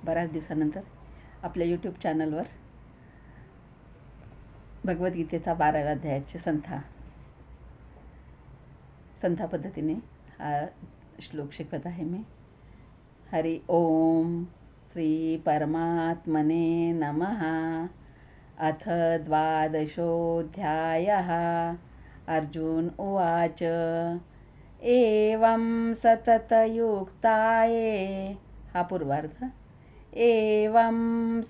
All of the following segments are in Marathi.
बऱ्याच दिवसानंतर आपल्या यूट्यूब चॅनलवर भगवद्गीतेचा 12व्या अध्यायाची संथा पद्धतीने हा श्लोक शिकवत आहे मी. हरि ओम श्री परमात्मने नमः. अथ द्वादशोऽध्यायः. अर्जुन उवाच एवं सततयुक्ताये. हा पूर्वार्ध. एवं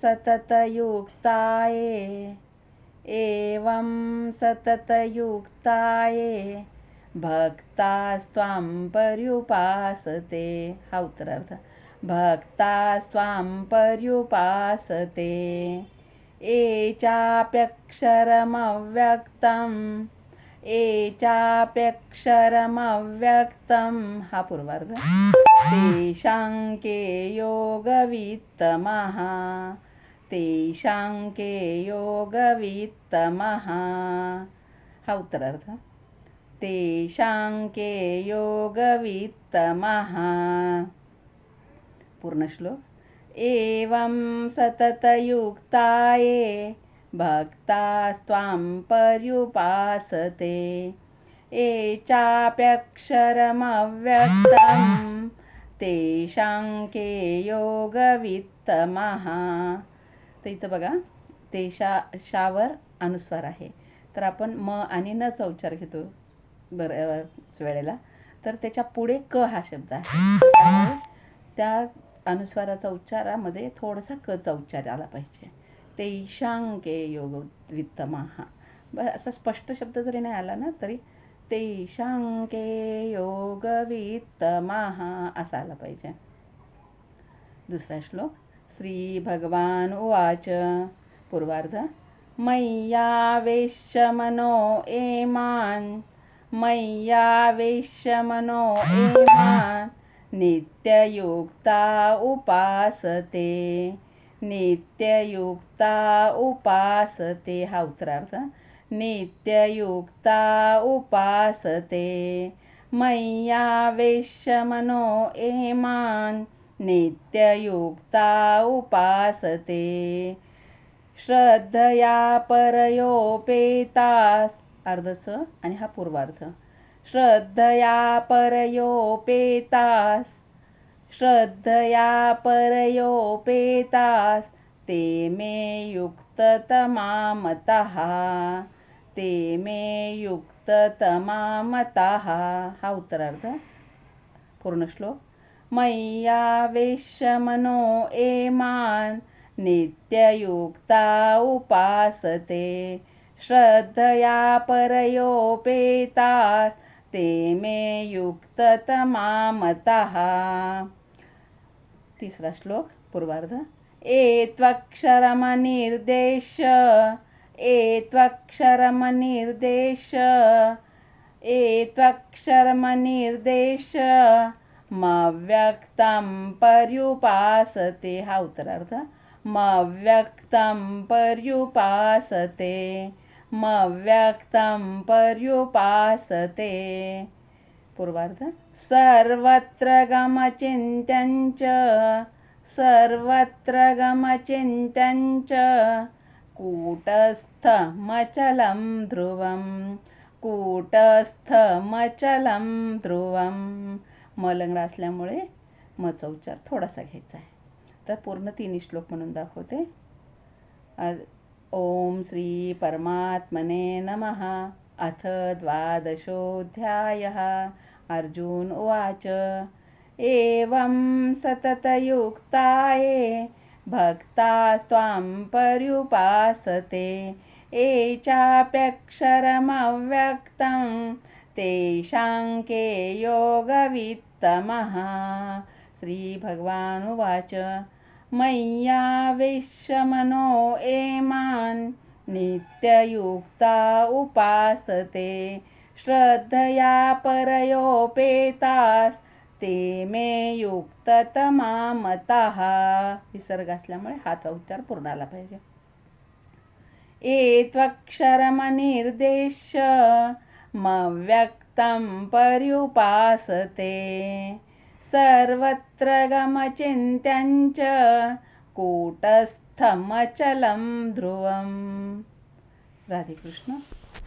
सततयुक्ताये भक्तास्त्वां पर्युपासते. हा उत्तरार्ध. भक्तास्त्वां पर्युपासते ये चाप्यक्षरमव्यक्तं. हा पूर्वार्ध. तेषां के योगवित्तमः. हा उत्तरार्ध. तेषां के योगवित्तमः. पूर्ण श्लोक. एवं सततयुक्ताये भक्तास्त्वां पर्युपासते ये चाप्यक्षरमव्यक्तं तेषां के योगवित्तमः. तर इथं बघा, ते शावर अनुस्वार आहे, तर आपण म आणि नचा उच्चार घेतो बऱ्याच वेळेला, तर त्याच्या पुढे क हा शब्द आहे, त्यामुळे त्या अनुस्वाराचा उच्चारामध्ये थोडासा कचा उच्चार आला पाहिजे. तेषां के योगवित्तमः. बरं, असा स्पष्ट शब्द जरी नाही आला ना तरी तेषां के योगवित्तमः असा आला पाहिजे. दुसरा श्लोक. श्री भगवान उवाच. पूर्वार्ध. मय्यावेश्य मनो एमान् नित्ययुक्ता उपासते. हा उत्तरार्थ. नित्ययुक्ता उपासते मय्यावेश्य मनो एमान् नित्ययुक्ता उपासते श्रद्धया परयोपेतास. अर्धस आणि हा पूर्वार्ध. श्रद्धया परयोपेतास ते मे युक्ततमा मतः. हा उत्तरार्ध. पूर्ण श्लोक. मय्यावेश्य मनो एमान् नित्ययुक्ता उपासते श्रद्धया परयोपेतास ते मे युक्ततमा मतः. तिसरा श्लोक. पूर्वार्ध. एत्वक्षरमनिर्देश्य मव्यक्तं पर्युपासते. हा उत्तरार्ध. मव्यक्तं पर्युपासते. पूर्वार्ध. सर्वत्र गमचिन्त्यञ्च कूटस्थमचलं ध्रुवं. म लंगडा असल्यामुळे मचा उच्चार थोडासा घ्यायचा आहे. तर पूर्ण 3 श्लोक म्हणून दाखवते. ओम श्री परमात्मने नमः. अथ द्वादशोऽध्यायः. अर्जुन उवाच एवं सततयुक्ताये भक्तास्त्वां पर्युपासते ये चाप्यक्षरमव्यक्तं तेषां के योगवित्तमः. श्री भगवान उवाच मय्यावेश्य मनो एमान् नित्ययुक्ता उपासते श्रद्धया परयोपेतास ते मे युक्ततमा मतः. विसर्ग असल्यामुळे हाचा उच्चार पूर्ण आला पाहिजे. एत्वक्षरमनिर्देश्य मव्यक्तं पर्युपासते सर्वत्र गमचिन्त्यञ्च कूटस्थमचलं ध्रुवम्. राधे कृष्ण.